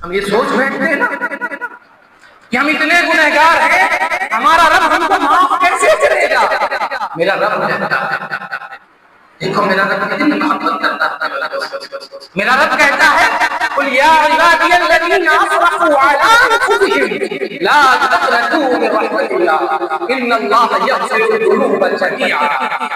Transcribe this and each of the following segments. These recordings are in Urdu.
ہم یہ سوچ بیٹھتے ہیں نا کہ ہم اتنے گنہگار ہیں، ہمارا رب ہم کو معاف کیسے کرے گا؟ میرا رب کہتا ہے، دیکھو میرا رب کتنی محبت کرتا ہے۔ میرا رب کہتا ہے قل یا عبادی الذین اسرفوا علی انفسہم لا تقنطوا من رحمۃ اللہ ان اللہ یغفر الذنوب جميعا۔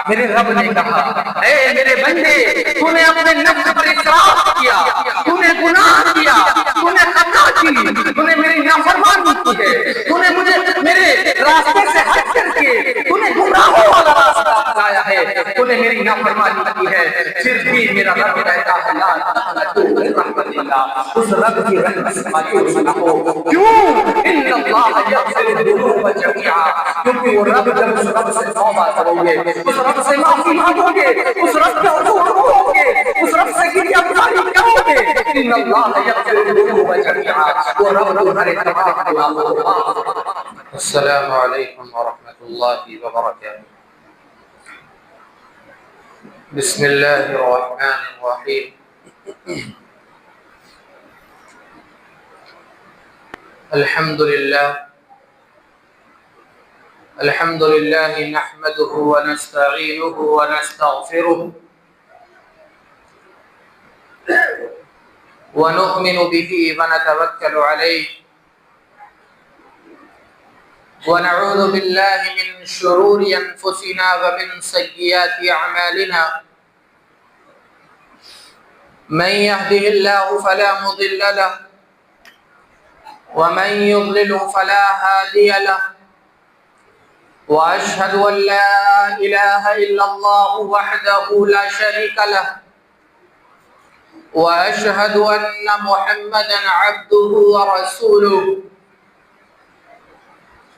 میرے رب نے کہا اے میرے بندے، تو نے اپنے نفس پر اسراف کیا، تو نے گناہ کیا، تو نے خطا کی، تو نے میری نافرمانی کی ہے، تو نے مجھے میرے راستے سے ہٹ کر کے تو نے گمراہوں والا راستہ اپنایا ہے، تو نے میری نافرمانی کی ہے، پھر بھی میرا رب کہتا ہے لا تقنطوا من رحمۃ اللہ، اس رب کی رحمت سے مایوس نہ ہو۔ کیوں؟ ان اللہ یغفر الذنوب جميعا، کیونکہ وہ رب جب اس رب سے توبہ کرو گے، اس رب سے معافی مانگو گے، اس رب کے حضور رو گے، اس رب سے گریہ گزاری کرو گے، ان اللہ یغفر الذنوب جميعا، وہ رب تمہارے تمام گناہوں کو معاف کرے گا۔ السلام علیکم ورحمۃ اللہ وبرکاتہ۔ بسم اللہ الرحمن الرحیم۔ الحمد للہ نحمده ونستعینه ونستغفره ونؤمن به ونتوکل علیہ ونعوذ باللہ من شرور انفسنا ومن سیئات اعمالنا من يهده الله فلا مضل له ومن يضلل فلا هادي له واشهد ان لا اله الا الله وحده لا شريك له واشهد ان محمدا عبده ورسوله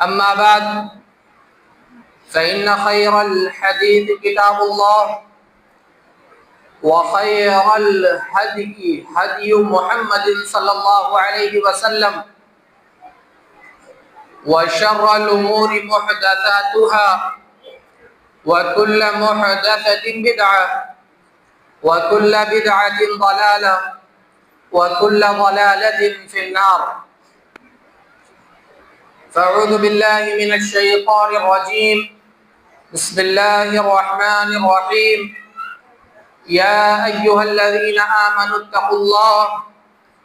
اما بعد فان خير الحديث كتاب الله وخير الهدي هدي محمد صلى الله عليه وسلم وشر الأمور محدثاتها وكل محدثة بدعة وكل بدعة ضلالة وكل ضلالة في النار فأعوذ بالله من الشيطان الرجيم بسم الله الرحمن الرحيم يا أيها الذين آمنوا اتقوا الله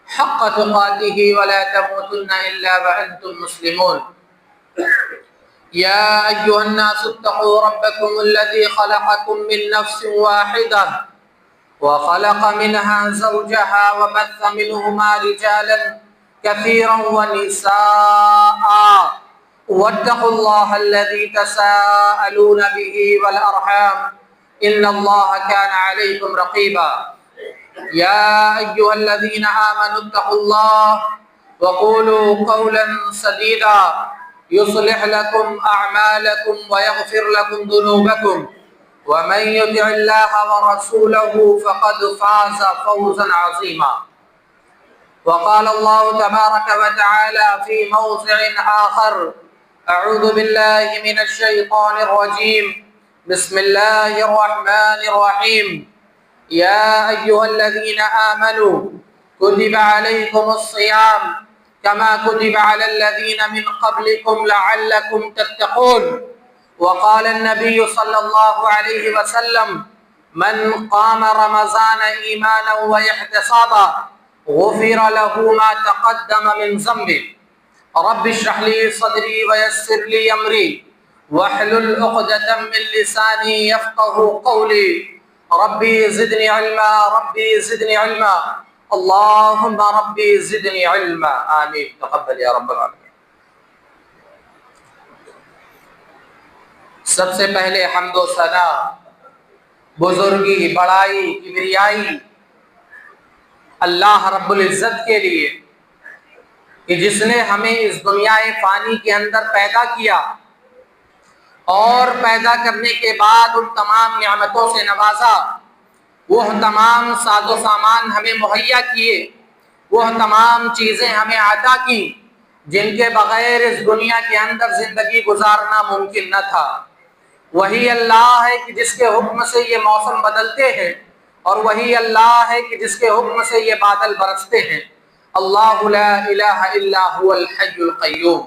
حق تقاته ولا تموتن إلا وأنتم مسلمون يا أيها الناس اتقوا ربكم الذي خلقكم من نفس واحدة وخلق منها زوجها وبث منهما رجالا كثيرا ونساء واتقوا الله الذي تساءلون به والأرحام إن الله كان عليكم رقيبا يا أيها الذين آمنوا اتقوا الله وقولوا قولا سديدا يصلح لكم أعمالكم ويغفر لكم ذنوبكم ومن يطع الله ورسوله فقد فاز فوزا عظيما وقال الله تبارك وتعالى في موضع آخر أعوذ بالله من الشيطان الرجيم بسم الله الرحمن الرحيم يا أيها الذين آمنوا كتب عليكم الصيام كما كتب على الذين من قبلكم لعلكم تتقون وقال النبي صلى الله عليه وسلم من قام رمضان إيمانا واحتسابا غفر له ما تقدم من ذنبه رب اشرح لي صدري ويسر لي أمري واحلل عقدة من لساني يفقه قولي ربي زدني علما ربي زدني علما اللهم ربي زدني علما آمین تقبل یا رب العالمین۔ سب سے پہلے حمد و ثنا، بزرگی، بڑائی، کبریائی اللہ رب العزت کے لیے کہ جس نے ہمیں اس دنیا فانی کے اندر پیدا کیا اور پیدا کرنے کے بعد ان تمام نعمتوں سے نوازا، وہ تمام ساز و سامان ہمیں مہیا کیے، وہ تمام چیزیں ہمیں عطا کی جن کے بغیر اس دنیا کے اندر زندگی گزارنا ممکن نہ تھا۔ وہی اللہ ہے کہ جس کے حکم سے یہ موسم بدلتے ہیں، اور وہی اللہ ہے کہ جس کے حکم سے یہ بادل برستے ہیں، اللہ لا الہ الا هو الحی القیوم،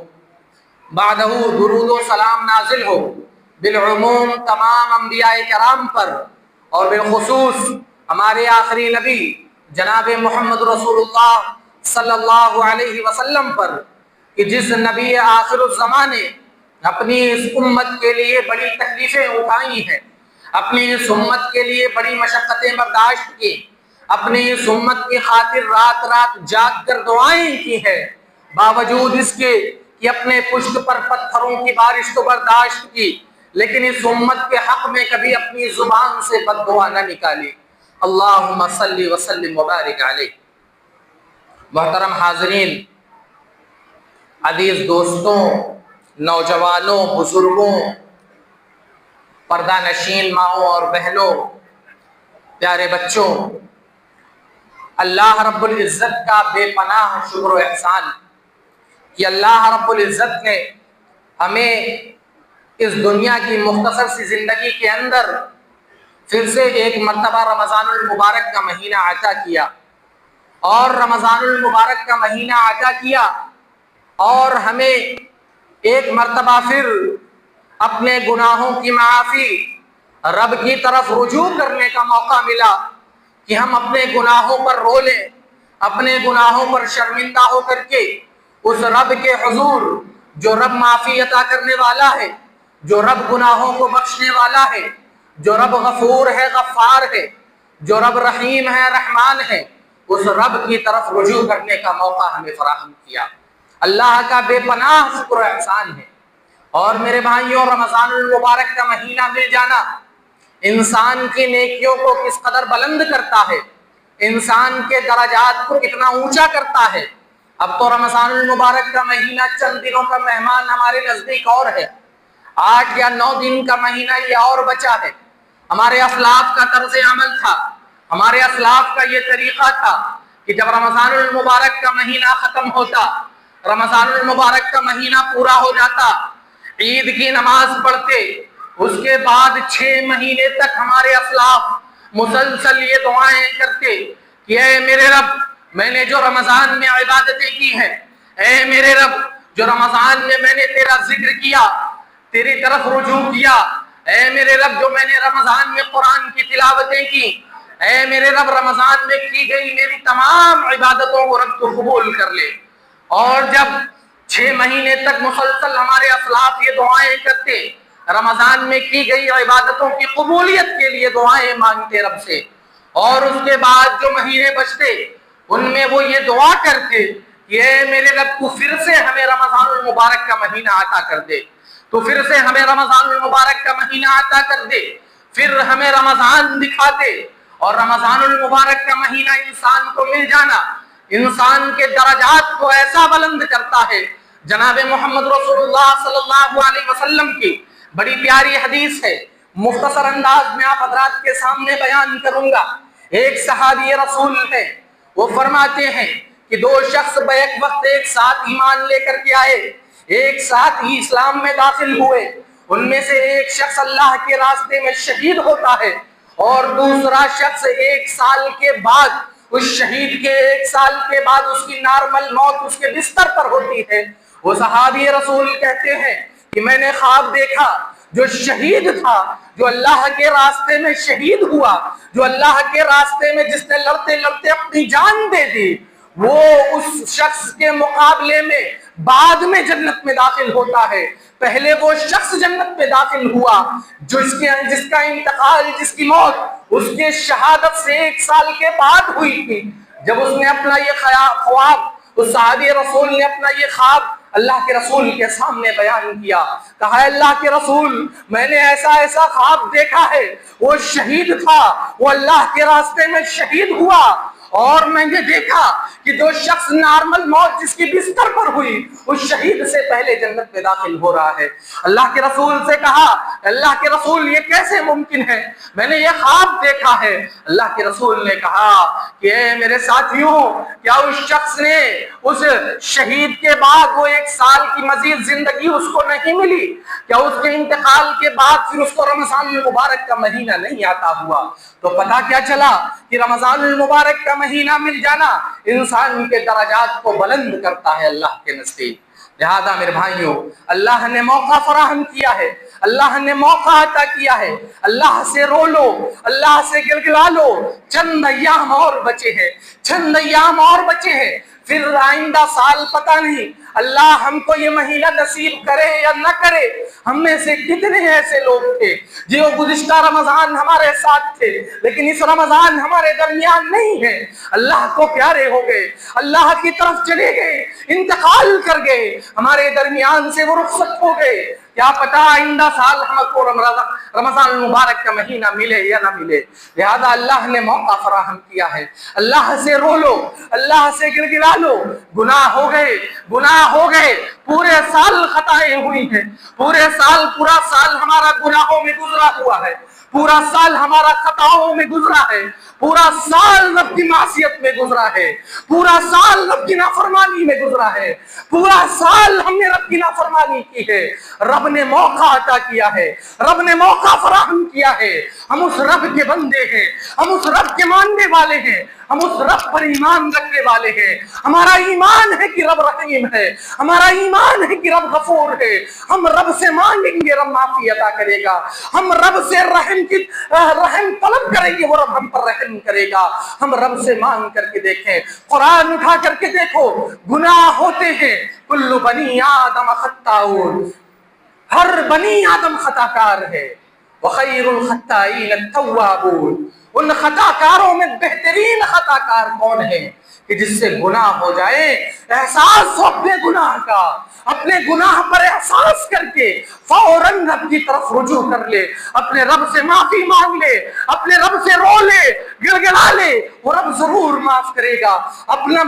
بعدہ درود و سلام نازل ہو بالعموم تمام انبیاء کرام پر، اور بالخصوص ہمارے آخری نبی جناب محمد رسول اللہ صلی اللہ علیہ وسلم پر، کہ جس نبی آخر الزمان نے اپنی اس امت کے لیے بڑی تکلیفیں اٹھائی ہیں، اپنی اس امت کے لیے بڑی مشقتیں برداشت کی، اپنی اس امت کی خاطر رات رات جاگ کر دعائیں کی ہیں، باوجود اس کے کہ اپنے پشت پر پتھروں کی بارش تو برداشت کی، لیکن اس امت کے حق میں کبھی اپنی زبان سے بد دعا نہ نکالی۔ اللہم صلی وسلم وبارک علیہ۔ محترم حاضرین، عزیز دوستوں، نوجوانوں، بزرگوں، پردہ نشین ماؤں اور بہنوں، پیارے بچوں، اللہ رب العزت کا بے پناہ شکر و احسان کہ اللہ رب العزت نے ہمیں اس دنیا کی مختصر سی زندگی کے اندر پھر سے ایک مرتبہ رمضان المبارک کا مہینہ عطا کیا، اور رمضان المبارک کا مہینہ عطا کیا اور ہمیں ایک مرتبہ پھر اپنے گناہوں کی معافی، رب کی طرف رجوع کرنے کا موقع ملا کہ ہم اپنے گناہوں پر رو لیں، اپنے گناہوں پر شرمندہ ہو کر کے اس رب کے حضور، جو رب معافی عطا کرنے والا ہے، جو رب گناہوں کو بخشنے والا ہے، جو رب غفور ہے، غفار ہے، جو رب رحیم ہے، رحمان ہے، اس رب کی طرف رجوع کرنے کا موقع ہمیں فراہم کیا۔ اللہ کا بے پناہ شکر و احسان ہے۔ اور میرے بھائیوں، رمضان المبارک کا مہینہ مل جانا انسان کی نیکیوں کو کس قدر بلند کرتا ہے، انسان کے درجات کو کتنا اونچا کرتا ہے۔ اب تو رمضان المبارک کا مہینہ چند دنوں کا مہمان ہمارے نزدیک اور ہے، 8 یا 9 دن کا مہینہ یہ اور بچا ہے۔ ہمارے اسلاف کا طرز عمل تھا، ہمارے اسلاف کا یہ طریقہ تھا کہ جب رمضان المبارک کا مہینہ ختم ہوتا، رمضان المبارک کا مہینہ پورا ہو جاتا، عید کی نماز پڑھتے، اس کے بعد 6 مہینے تک ہمارے اسلاف مسلسل یہ دعائیں کرتے کہ اے میرے رب، میں نے جو رمضان میں عبادتیں کی ہیں، اے میرے رب، جو رمضان میں نے تیرا ذکر کیا، تیری طرف رجوع کیا، اے میرے رب، جو میں نے رمضان میں قرآن کی تلاوتیں کی، اے میرے رب، رمضان میں کی گئی میری تمام عبادتوں کو رب تو قبول کر لے۔ اور جب 6 مہینے تک مسلسل ہمارے اسلاف یہ دعائیں کرتے، رمضان میں کی گئی عبادتوں کی قبولیت کے لیے دعائیں مانگتے رب سے، اور اس کے بعد جو مہینے بچتے ان میں وہ یہ دعا کرتے کہ اے میرے رب، تو پھر سے ہمیں رمضان المبارک کا مہینہ عطا کر دے، تو پھر سے ہمیں رمضان المبارک کا مہینہ عطا کر دے، پھر ہمیں رمضان دکھا دے۔ اور رمضان المبارک کا مہینہ انسان کو مل جانا انسان کے درجات کو ایسا بلند کرتا ہے۔ جناب محمد رسول اللہ صلی اللہ علیہ وسلم کی بڑی پیاری حدیث ہے، مختصر انداز میں آپ حضرات کے سامنے بیان کروں گا۔ ایک صحابی رسول ہے، وہ فرماتے ہیں کہ 2 شخص بیک وقت ایک ساتھ ایمان لے کر کے آئے، ایک ساتھ ہی اسلام میں داخل ہوئے، ان میں سے ایک شخص اللہ کے راستے میں شہید ہوتا ہے، اور دوسرا شخص 1 سال کے بعد، اس شہید کے 1 سال کے بعد اس کی نارمل موت اس کے بستر پر ہوتی ہے۔ وہ صحابی رسول کہتے ہیں کہ میں نے خواب دیکھا، جو شہید تھا، جو اللہ کے راستے میں شہید ہوا، جو اللہ کے راستے میں جس نے لڑتے لڑتے اپنی جان دے دی، وہ اس شخص کے مقابلے میں بعد میں جنت میں داخل ہوتا ہے۔ پہلے وہ شخص جنت میں داخل ہوا جس کا انتقال، جس کی موت اس کے شہادت سے 1 سال کے بعد ہوئی تھی۔ جب اس نے اپنا یہ خواب، اس صحابی رسول نے اپنا یہ خواب اللہ کے رسول کے سامنے بیان کیا، کہا اللہ کے رسول، میں نے ایسا خواب دیکھا ہے، وہ شہید تھا، وہ اللہ کے راستے میں شہید ہوا، اور میں نے دیکھا کہ جو شخص نارمل موت جس کی بستر پر ہوئی، اس شہید سے پہلے جنت میں داخل ہو رہا ہے۔ اللہ کے رسول سے کہا، اللہ کے رسول یہ کیسے ممکن ہے؟ میں نے یہ خواب دیکھا ہے۔ اللہ کے رسول نے کہا کہ اے میرے ساتھیوں، کیا اس شخص نے اس شہید کے بعد وہ 1 سال کی مزید زندگی اس کو نہیں ملی؟ کیا اس کے انتقال کے بعد پھر اس کو رمضان المبارک کا مہینہ نہیں آتا ہوا؟ تو پتہ کیا چلا کہ رمضان المبارک کا مہینہ مل جانا انسان کے درجات کو بلند کرتا ہے اللہ کے نزدیک۔ لہذا میرے بھائیوں، اللہ نے موقع فراہم کیا ہے، اللہ نے موقع عطا کیا ہے، اللہ سے رو لو، اللہ سے گلگلا لو۔ چند ایام اور بچے ہیں، چند ایام اور بچے ہیں، پھر آئندہ سال پتہ نہیں اللہ ہم کو یہ مہینہ نصیب کرے یا نہ کرے۔ ہم میں سے کتنے ایسے لوگ تھے جو گزشتہ رمضان ہمارے ساتھ تھے لیکن اس رمضان ہمارے درمیان نہیں ہے، اللہ کو پیارے ہو گئے، اللہ کی طرف چلے گئے، انتقال کر گئے، ہمارے درمیان سے وہ رخصت ہو گئے۔ کیا پتا آئندہ سال ہم کو رمضان المبارک کا مہینہ ملے یا نہ ملے۔ لہذا اللہ نے موقع فراہم کیا ہے، اللہ سے رو لو، اللہ سے گلگلا لو۔ گناہ ہو گئے، گناہ ہو گئے، پورے سال خطائیں ہوئی ہیں، پورا سال ہمارا گناہوں میں گزرا ہوا ہے، پورا سال ہمارا خطاؤں میں گزرا ہے، پورا سال رب کی معصیت میں گزرا ہے، پورا سال رب کی نافرمانی میں گزرا ہے، پورا سال ہم نے رب کی نافرمانی کی ہے۔ رب نے موقع عطا کیا ہے، رب نے موقع فراہم کیا ہے۔ ہم اس رب کے بندے ہیں، ہم اس رب کے ماننے والے ہیں، ہم اس رب پر ایمان رکھنے والے ہیں۔ ہمارا ایمان ہے کہ رب رحیم ہے، ہمارا ایمان ہے کہ رب غفور ہے۔ ہم رب سے مانگیں گے، رب معافی عطا کرے گا۔ ہم رب سے رحم طلب کریں گے، وہ رب ہم پر رحم کرے گا۔ ہم رب سے مانگ کر کے دیکھیں، قرآن اٹھا کر کے دیکھو، گناہ ہوتے ہیں، کل بنی آدم خطاؤن، ہر بنی آدم خطا کار ہے، وخیر الخطائین التوابون۔ ان خطا کاروں میں بہترین خطا کار کون ہے کہ جس سے گناہ ہو جائے، احساس ہو اپنے گناہ کا، اپنے گناہ پر احساس کر کے فوراً رب کی طرف رجوع کر لے، اپنے رب سے معافی مانگ لے، اپنے رب سے رو لے، گڑگڑا لے، وہ رب ضرور معاف کرے گا۔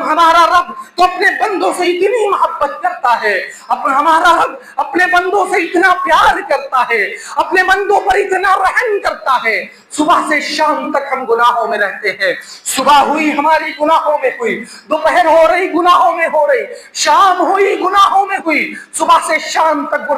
ہمارا رب تو اپنے بندوں سے اتنی محبت کرتا ہے، ہمارا رب اپنے بندوں سے اتنا پیار کرتا ہے، اپنے بندوں پر اتنا رحم کرتا ہے۔ صبح سے شام تک ہم گناہوں میں رہتے ہیں، صبح ہوئی ہماری گناہوں میں ہوئی، دوپہر ہو رہی گناہوں میں ہو رہی، شام ہوئی گناہوں میں ہوئی، صبح سے شام تک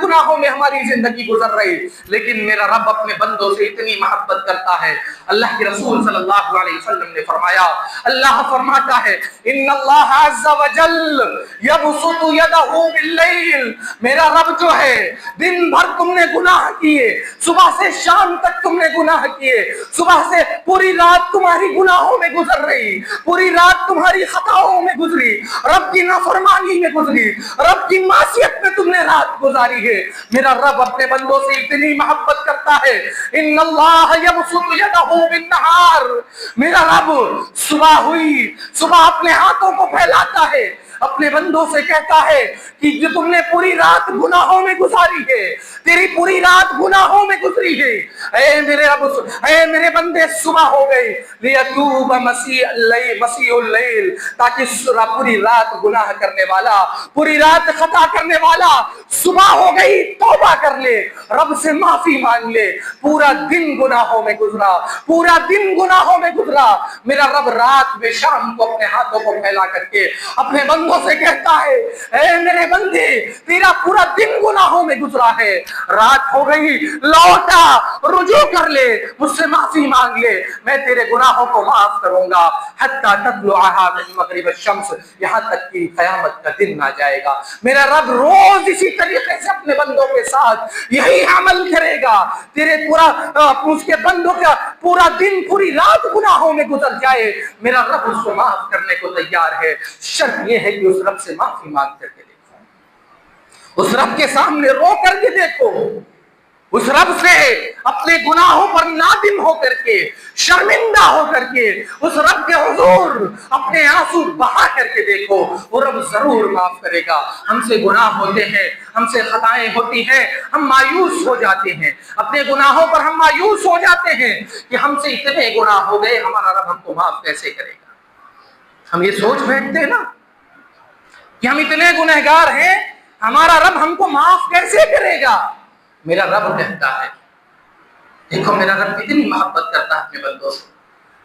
گناہوں میں ہماری زندگی گزر رہی، لیکن میرا رب اپنے بندوں سے اتنی محبت کرتا ہے۔ اللہ کے رسول صلی اللہ علیہ وسلم نے فرمایا، اللہ فرماتا ہے ان اللہ عز وجل یبسط یدہ باللیل، میرا رب جو ہے دن بھر تم نے گناہ کیے، صبح سے شام تک تم نے گناہ کیے، صبح سے پوری رات تمہاری گناہوں میں گزر رہی، پوری رات تمہاری خطاؤں میں گزری، رب کی نافرمانی میں گزری، رب کی معصیت میں تم نے رات گزاری ہے۔ میرا رب اپنے بندوں سے اتنی محبت کرتا ہے، ان اللہ یبسط یدہ بالنہار، میرا رب صبح ہوئی، صبح اپنے ہاتھوں کو پھیلاتا ہے، اپنے بندوں سے کہتا ہے کہ جو تم نے پوری رات گناہوں میں گزاری ہے، تیری پوری رات گناہوں میں گزری ہے، اے میرے رب، اے میرے بندے صبح ہو گئی، لیتوب مسیح اللیل، تاکہ پوری رات گناہ کرنے والا، پوری رات خطا کرنے والا صبح ہو گئی توبہ کر لے، رب سے معافی مانگ لے۔ پورا دن گناہوں میں گزرا، پورا دن گناہوں میں گزرا، میرا رب رات میں شام کو اپنے ہاتھوں کو پھیلا کر کے اپنے بندوں سے کہتا ہے، اے میرے بندے تیرا پورا دن گناہوں میں گزرا ہے، رات ہو گئی، لوٹا، رجوع کر لے، مجھ سے معافی مانگ لے، میں تیرے گناہوں کو معاف کروں گا، حتی تطلعها من مغرب الشمس، یہاں تک کہ قیامت کا دن آ جائے گا۔ میرا رب روز اسی طریقے سے اپنے بندوں کے ساتھ یہی عمل کرے گا، تیرے اس کے بندوں کا پورا دن پوری رات گناہوں میں گزر جائے، میرا رب اس کو معاف کرنے کو تیار ہے۔ شرط یہ ہے کہ اس رب سے معافی مانگ کر کے دیکھو، اس رب کے سامنے رو کر کے دیکھو، اس رب سے اپنے گناہوں پر نادم ہو کر کے، شرمندہ ہو کر کے اس رب کے حضور اپنے آنسو بہا کر کے دیکھو، وہ رب ضرور معاف کرے گا۔ ہم سے گناہ ہوتے ہیں، ہم سے خطائیں ہوتی ہیں، ہم مایوس ہو جاتے ہیں، اپنے گناہوں پر ہم مایوس ہو جاتے ہیں کہ ہم سے اتنے گناہ ہو گئے، ہمارا رب ہم کو معاف کیسے کرے گا۔ ہم یہ سوچ بیٹھتے ہیں نا کہ ہم اتنے گنہگار ہیں، ہمارا رب ہم کو معاف کیسے کرے گا۔ میرا رب کہتا ہے، دیکھو میرا رب کتنی محبت کرتا ہے اپنے بندوں سے۔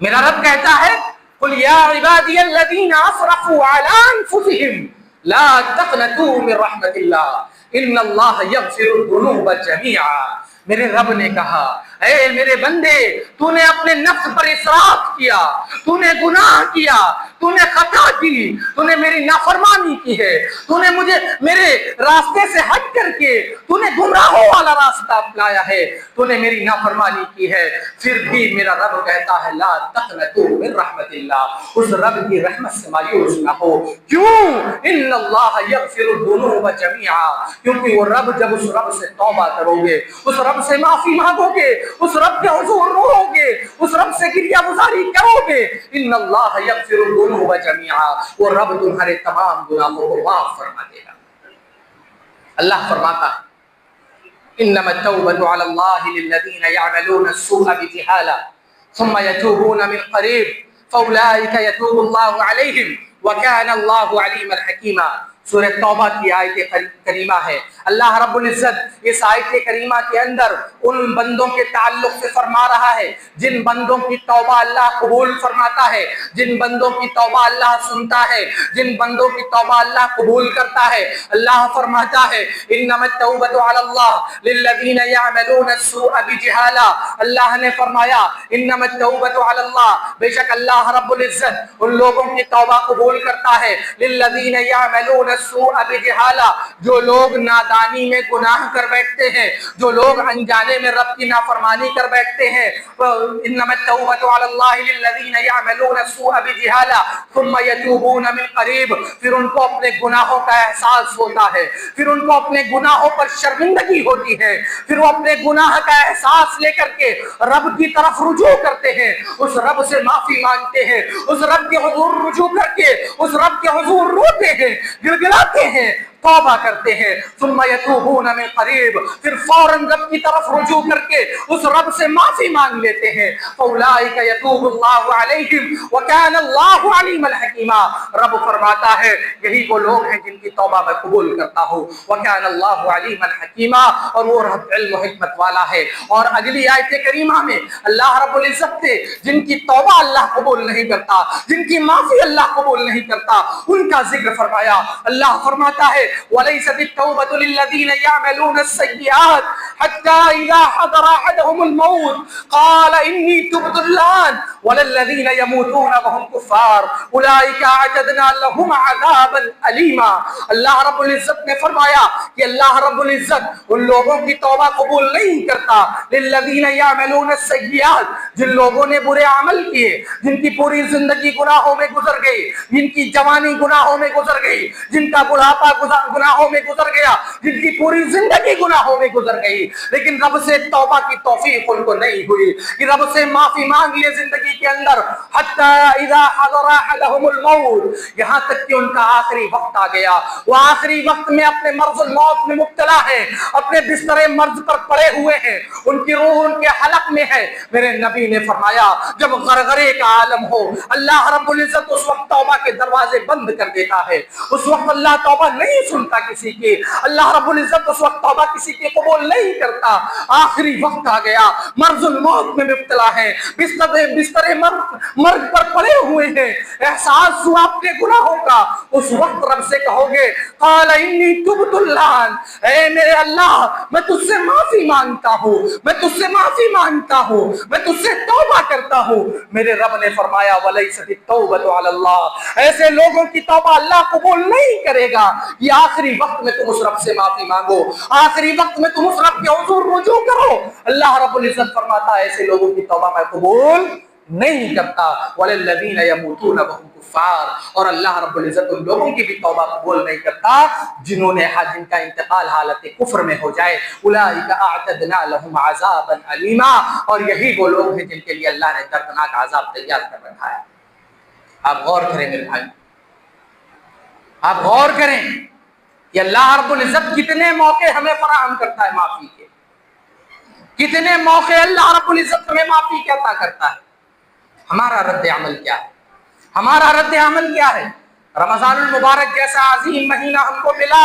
میرا رب کہتا ہے، قل یا عبادی الذین اسرفوا علی انفسہم لا تقنطوا من رحمت اللہ ان اللہ یغفر الذنوب جميعا۔ میرے رب نے کہا، اے میرے بندے، تو نے اپنے نفس پر اسراف کیا، تو نے گناہ کیا، تو نے خطا کی، تو نے میری نافرمانی کی ہے، تو نے مجھے میرے راستے سے ہٹ کر کے تو نے گمراہوں والا راستہ اپنایا ہے، تو نے میری نافرمانی کی ہے، پھر بھی میرا رب کہتا ہے لا تقنطوا من رحمت اللہ، اس رب کی رحمت سے مایوس نہ ہو۔ کیوں؟ ان اللہ یغفر الذنوب جميعا، کیونکہ وہ رب، جب اس رب سے توبہ کرو گے، اس رب سے معافی مانگو گے، اس رب کے حضور رو گے، اس رب سے گریہ گزاری کرو گے، ان اللہ یغفر الذنوب جميعا، وہ رب تمہارے تمام گناہوں کو معاف فرما دے گا۔ اللہ فرماتا ہے انما التوبة على الله للذين يعملون السوء بجهالة ثم يتوبون من قريب فأولئك يتوب الله عليهم وكان الله عليما حكيما۔ سورہ توبہ کی آیت کریمہ ہے۔ اللہ رب العزت اس آیت کریمہ کے اندر ان بندوں کے تعلق سے فرما رہا ہے جن بندوں کی توبہ اللہ قبول فرماتا ہے، جن بندوں کی توبہ اللہ سنتا ہے، جن بندوں کی توبہ اللہ قبول کرتا ہے۔ اللہ فرماتا ہے انما التوبة على الله للذين يعملون السوء بجهالة، اللہ نے فرمایا انما التوبة على الله، بے شک اللہ رب العزت ان لوگوں کی توبہ قبول کرتا ہے، للذین یعملون السوء بجهالة، جو لوگ نادانی میں گناہ کر بیٹھتے ہیں، جو لوگ انجانے میں رب کی نافرمانی کر بیٹھتے ہیں۔ انما التوبة على الله للذین یعملون السوء بجهالة ثم يتوبون من قریب، پھر ان کو اپنے گناہوں کا احساس ہوتا ہے، پھر ان کو اپنے گناہوں پر شرمندگی ہوتی ہے، پھر وہ اپنے گناہ کا احساس لے کر کے رب کی طرف رجوع کرتے ہیں، اس رب سے معافی مانگتے ہیں، اس رب کے حضور رجوع کر کے اس رب کے حضور روتے ہیں، گڑگڑاتے ہیں، توبہ کرتے ہیں۔ ثم یتوبون من قریب، پھر فوراً رب کی طرف رجوع کر کے اس رب سے معافی مانگ لیتے ہیں۔ فاولئک یتوب اللہ علیہم وکان اللہ علیما حکیما، رب فرماتا ہے یہی وہ لوگ ہیں جن کی توبہ میں قبول کرتا ہوں، وکان اللہ علیما حکیما، اور وہ رب علم و حکمت والا ہے۔ اور اگلی آیت کریمہ میں اللہ رب العزت سے جن کی توبہ اللہ قبول نہیں کرتا، جن کی معافی اللہ قبول نہیں کرتا، ان کا ذکر فرمایا۔ اللہ فرماتا ہے وَلَيْسَتِ التَّوْبَةُ لِلَّذِينَ يَعْمَلُونَ السَّيِّئَاتِ حَتَّى إِذَا حَضَرَ أَحَدَهُمُ الْمَوْتُ قَالَ إِنِّي تُبْتُ الْآنَ وَلَا الَّذِينَ يَمُوتُونَ وَهُمْ كُفَّارٌ أُولَئِكَ أَعْتَدْنَا لَهُمْ عَذَابًا أَلِيمًا۔ اللہ رب العزت نے فرمایا کہ اللہ رب العزت ان لوگوں کی توبہ قبول نہیں کرتا، لِلَّذِينَ يَعْمَلُونَ السَّيِّئَاتِ، جن لوگوں نے برے عمل کیے، جن کی پوری زندگی گناہوں میں گزر گئی، جن کی جوانی گناہوں میں گزر گئی، جن کا بڑھاپا گناہوں میں گزر گیا، جن کی پوری زندگی گناہوں میں گزر گئی، لیکن رب سے توبہ کی توفیق ان کو نہیں ہوئی کہ رب سے معافی مانگ لیے زندگی کے اندر۔ حتی اذا حضر احدهم الموت، یہاں تک کہ ان کا آخری وقت آ گیا، وہ آخری وقت میں اپنے مرض الموت میں مبتلا ہے، اپنے بستر مرض پر پڑے ہوئے ہیں، ان کی روح ان کے حلق میں ہے۔ میرے نبی نے فرمایا جب غرغرے کا عالم ہو، اللہ رب العزت اس وقت توبہ کے دروازے بند کر دیتا ہے، اس وقت اللہ توبہ نہیں سنتا کسی کی، اللہ رب العزت اس وقت توبہ کسی کی قبول نہیں کرتا۔ آخری وقت آ گیا، مرض الموت میں مبتلا ہے، بستر مرگ پر پڑے ہوئے ہیں، احساس ہوا اپنے گناہوں کا، اس وقت رب سے کہو گے قال انی تبت الآن، اے میرے اللہ میں تجھ سے معافی مانگتا ہوں، میں تجھ سے معافی مانگتا ہوں، میں تجھ سے توبہ کرتا ہوں۔ میرے رب نے فرمایا وَلَيْسَتِ التَّوْبَةُ عَلَى اللَّهِ، ایسے لوگوں کی توبہ اللہ قبول نہیں کرے گا۔ یہ آخری وقت میں تم اس رب سے معافی مانگو، آخری وقت میں تم اس رب کے حضور رجوع کرو۔ اللہ رب العزت فرماتا ہے ایسے لوگوں کی توبہ میں قبول نہیں کرتا۔ وَلِلَّذِينَ يَمُوتُونَ وَهُمْ كُفَّارٌ، اور اللہ رب العزت ان لوگوں کی بھی توبہ قبول نہیں کرتا جن کا انتقال حالت کفر میں ہو جائے۔ أُولَٰئِكَ أَعْتَدْنَا لَهُمْ عَذَابًا أَلِيمًا، اور یہی وہ لوگ ہیں جن کے لیے اللہ نے دردناک عذاب تیار کر رکھا ہے۔ آپ غور کریں میرے بھائی، آپ غور کریں کہ اللہ رب العزت کتنے موقع ہمیں فراہم کرتا ہے معافی کے، کتنے موقع اللہ رب العزت ہمیں معافی کے عطا کرتا ہے۔ ہمارا رد عمل کیا ہے؟ ہمارا رد عمل کیا ہے؟ رمضان المبارک جیسا عظیم مہینہ ہم کو ملا،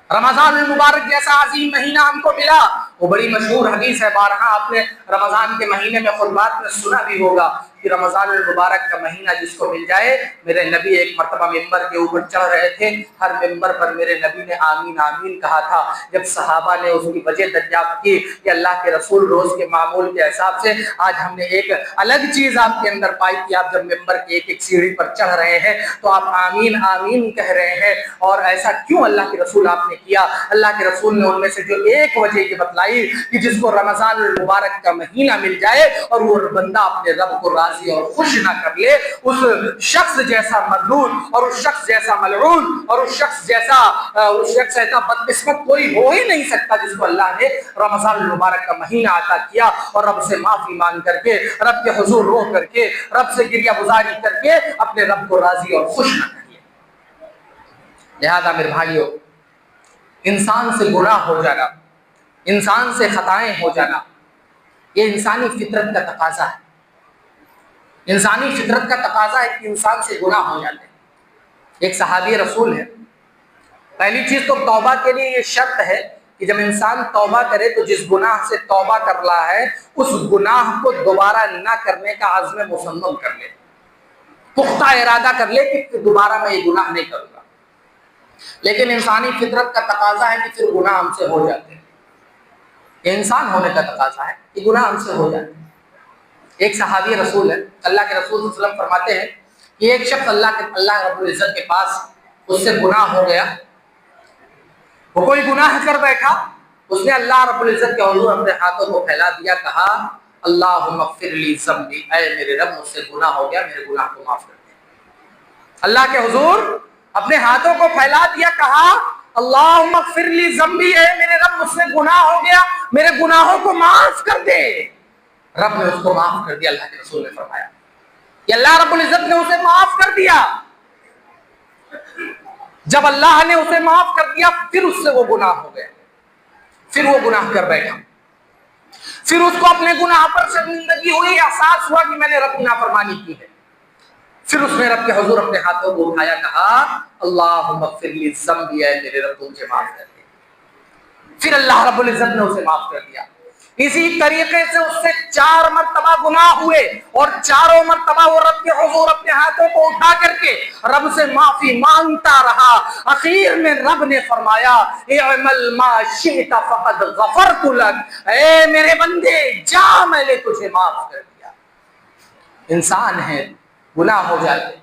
رمضان المبارک جیسا عظیم مہینہ ہم کو ملا۔ وہ بڑی مشہور حدیث ہے، بارہا آپ نے رمضان کے مہینے میں خطبات میں سنا بھی ہوگا کہ رمضان المبارک کا مہینہ جس کو مل جائے. میرے نبی ایک مرتبہ ممبر کے اوپر چڑھ رہے تھے, ہر ممبر پر میرے نبی نے آمین آمین کہا تھا. جب صحابہ نے اس کی وجہ دریافت کی کہ اللہ کے رسول روز کے معمول کے حساب سے آج ہم نے ایک الگ چیز آپ کے اندر پائی کہ آپ جب ممبر کی ایک ایک سیڑھی پر چڑھ رہے ہیں تو آپ آمین آمین کہہ رہے ہیں, اور ایسا کیوں اللہ کے رسول آپ نے کیا؟ اللہ کے رسول نے ان میں سے جو ایک وجہ یہ بتلائی کہ جس کو رمضان المبارک کا مہینہ مل جائے اور وہ بندہ اپنے رب کو راضی اور خوش نہ کر لے, اس شخص جیسا مردود اور اس شخص جیسا ملعون اور اس شخص جیسا بدقسمت کوئی ہو ہی نہیں سکتا جس کو اللہ نے رمضان المبارک کا مہینہ عطا کیا اور رب سے معافی مانگ کر کے, رب کے حضور رو کر کے, رب سے گریہ گزاری کر کے اپنے رب کو راضی اور خوش نہ کر لیا. لہذا میرے بھائیو, انسان سے گناہ ہو جانا, انسان سے خطائیں ہو جانا, یہ انسانی فطرت کا تقاضا ہے. انسانی فطرت کا تقاضا ہے کہ انسان سے گناہ ہو جاتے ہیں. ایک صحابی رسول ہے, پہلی چیز تو توبہ کے لیے یہ شرط ہے کہ جب انسان توبہ کرے تو جس گناہ سے توبہ کر رہا ہے اس گناہ کو دوبارہ نہ کرنے کا عزم مصمم کر لے, پختہ ارادہ کر لے کہ دوبارہ میں یہ گناہ نہیں کروں گا. لیکن انسانی فطرت کا تقاضا ہے کہ پھر گناہ ہم سے ہو جاتے ہیں. یہ انسان ہونے کا تقاضا ہے کہ گناہ ہم سے ہو جاتے ہیں. ایک صحابی رسول ہے, اللہ کے رسول صلی اللہ علیہ وسلم فرماتے ہیں کہ ایک شخص اللہ رب العزت کے پاس اس سے گناہ ہو گیا, وہ کوئی گناہ کر بیٹھا, اس نے اللہ رب العزت کے حضور اپنے ہاتھوں کو پھیلا دیا, کہا اللہم اغفر لی ذنبی, اے میرے رب مجھ سے گناہ ہو گیا, میرے گناہ کو معاف کر دے. اللہ کے حضور اپنے ہاتھوں کو پھیلا دیا, کہا اللہم اغفر لی ذنبی, اے میرے رب مجھ سے گناہ ہو گیا, میرے گناہوں کو معاف کر دے. رب نے اس کو معاف کر دیا. اللہ کے رسول نے فرمایا کہ اللہ رب العزت نے اسے معاف کر دیا. جب اللہ نے اسے معاف کر دیا پھر اس سے وہ گناہ ہو گیا, پھر وہ گناہ کر بیٹھا, پھر اس کو اپنے گناہ پر شرمندگی ہوئی, احساس ہوا کہ میں نے رب کی نافرمانی کی ہے. پھر اس نے رب کے حضور اپنے ہاتھوں کو اٹھایا, کہا اللہم اغفر لی ذنبی, اے میرے رب مجھے معاف کر دے. پھر اللہ رب العزت نے اسے معاف کر دیا. اسی طریقے سے اس سے 4 مرتبہ گناہ ہوئے اور چاروں مرتبہ وہ رب کے حضور اپنے ہاتھوں کو اٹھا کر کے رب سے معافی مانگتا رہا. اخیر میں رب نے فرمایا اعمل ما شئت فقد غفرت لک, اے میرے بندے جا, میں نے تجھے معاف کر دیا. انسان ہے, گناہ ہو جاتے,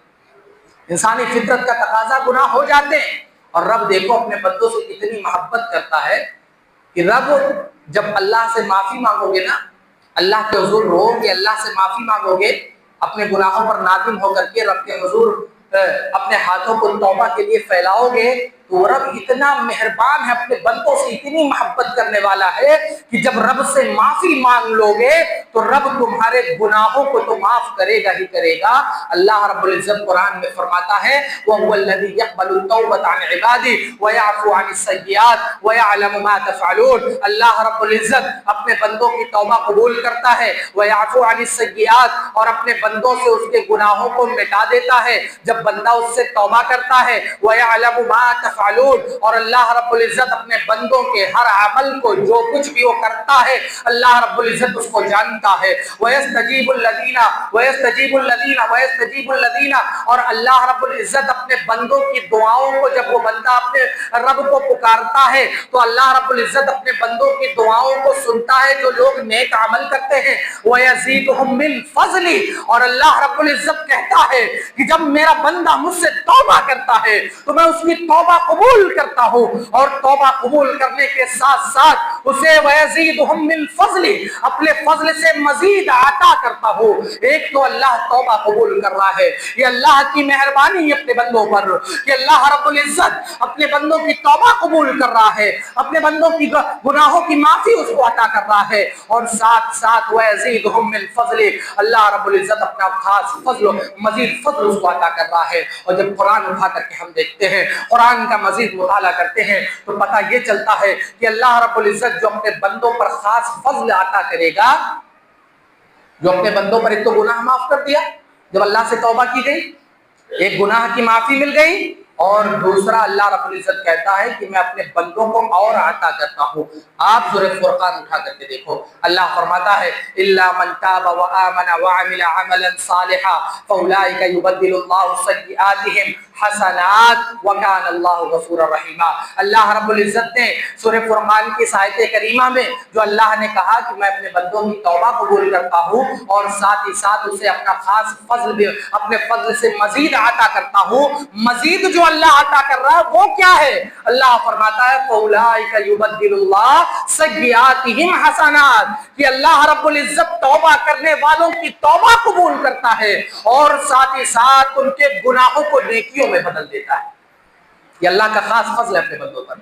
انسانی فطرت کا تقاضا گناہ ہو جاتے ہیں. اور رب دیکھو اپنے بندوں سے کتنی محبت کرتا ہے کہ رب جب اللہ سے معافی مانگو گے نا, اللہ کے حضور رو گے, اللہ سے معافی مانگو گے, اپنے گناہوں پر نادم ہو کر کے رب کے حضور اپنے ہاتھوں کو توبہ کے لیے پھیلاؤ گے, تو رب اتنا مہربان ہے, اپنے بندوں سے اتنی محبت کرنے والا ہے کہ جب رب سے معافی مانگ لو گے تو رب تمہارے گناہوں کو تو معاف کرے گا ہی کرے گا. اللہ رب العزت قرآن میں فرماتا ہے وَهُوَ الَّذِي يَقْبَلُ التَّوْبَةَ عَنْ عِبَادِهِ وَيَعْفُو عَنِ السَّيِّئَاتِ وَيَعْلَمُ مَا تَفْعَلُونَ. اللہ رب العزت اپنے بندوں کی توبہ قبول کرتا ہے, وَيَعْفُو عَنِ السَّيِّئَاتِ, اور اپنے بندوں سے اس کے گناہوں کو مٹا دیتا ہے جب بندہ اس سے توبہ کرتا ہے. وَيَعْلَمُ مَا تَفْعَلُونَ, اور اللہ رب العزت اپنے بندوں کے ہر عمل کو, جو کچھ بھی وہ کرتا ہے اللہ رب العزت اس کو جانتا ہے. وَيَسْتَجِيبُ الَّذِينَ, اور اللہ رب العزت اپنے بندوں کی دعاؤں کو, جب وہ بندہ اپنے رب کو پکارتا ہے تو اللہ رب العزت اپنے بندوں کی دعاؤں کو سنتا ہے جو لوگ نیک عمل کرتے ہیں. وَيَزِيدُهُم مِّن فَضْلِهِ, اور اللہ رب العزت کہتا ہے کہ جب میرا بندہ مجھ سے توبہ کرتا ہے تو میں اس کی توبہ قبول کرتا ہوں, اور توبہ قبول کرنے کے ساتھ ساتھ اسے وَيَزِيدُهُم مِّن فَضْلِهِ, اپنے فضل سے مزید عطا کرتا ہوں. ایک تو اللہ توبہ قبول کر رہا ہے, یہ اللہ کی مہربانی اپنے بندوں پر کہ اللہ رب العزت اپنے بندوں کی توبہ قبول کر رہا ہے, اپنے بندوں کی گناہوں کی معافی اس کو عطا کر رہا ہے, اور ساتھ ساتھ وَيَزِيدُهُم مِّن فَضْلِهِ, اللہ رب العزت اپنا خاص فضل, مزید فضل اس کو عطا کر رہا ہے. اور جب قرآن اٹھا کر کے ہم دیکھتے ہیں, قرآن کا مزید مطالعہ کرتے ہیں, تو پتہ یہ چلتا ہے کہ اللہ رب العزت جو اپنے بندوں پر خاص فضل عطا کرے گا, جو اپنے بندوں پر ایک تو گناہ معاف کر دیا جب اللہ سے توبہ کی گئی, ایک گناہ کی معافی مل گئی, اور دوسرا اللہ رب العزت کہتا ہے کہ میں اپنے بندوں کو اور عطا کرتا ہوں. آپ سورہ فرقان اٹھا کر کے دیکھو, اللہ فرماتا ہے الا من تاب وآمن وعمل عملا صالحا فاولئک یبدل اللہ سیئاتہم حسنات وکان اللہ غفورا رحیما. اللہ رب العزت نے سورہ فرقان کی آیت کریمہ میں جو اللہ نے کہا کہ میں اپنے بندوں کی توبہ قبول کرتا ہوں اور ساتھ ہی ساتھ اسے اپنا خاص فضل بھی اپنے فضل سے مزید عطا کرتا ہوں, مزید جو اللہ عطا کر رہا ہے وہ کیا ہے؟ اللہ فرماتا ہے فاولئک یبدل اللہ سیئاتہم حسنات, کہ اللہ رب العزت توبہ کرنے والوں کی توبہ قبول کرتا ہے اور ساتھ ہی ساتھ ان کے گناہوں کو نیکیوں میں بدل دیتا ہے. یہ اللہ کا خاص فضل ہے اپنے بندوں پر.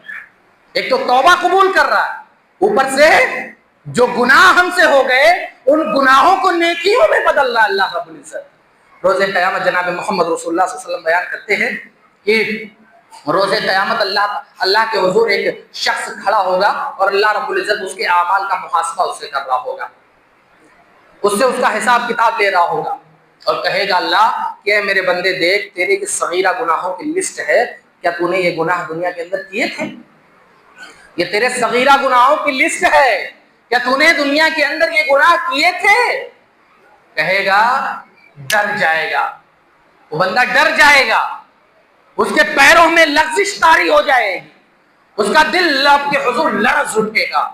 ایک تو توبہ قبول کر رہا ہے, اوپر سے جو گناہ ہم سے ہو گئے ان گناہوں کو نیکیوں میں بدل رہا ہے اللہ رب العزت. روز قیامت جناب محمد رسول اللہ صلی اللہ علیہ وسلم بیان کرتے ہیں کہ روز قیامت اللہ کے حضور ایک شخص کھڑا ہوگا اور اللہ رب العزت اس کے اعمال کا محاسبہ اس سے کر رہا ہوگا, اس سے اس کا حساب کتاب لے رہا ہوگا اور کہے گا اللہ کہ میرے بندے دیکھ تیرے کی صغیرہ گناہوں کی لسٹ ہے, کیا تو نے یہ گناہ دنیا کے اندر کیے تھے؟ یہ تیرے صغیرہ گناہوں کی لسٹ ہے, کیا تو نے دنیا کے اندر یہ گناہ کیے تھے؟ کہے گا, ڈر جائے گا وہ بندہ, ڈر جائے گا, اس کے پیروں میں لغزش طاری ہو جائے گی, اس کا دل آپ کے حضور لرز اٹھے گا,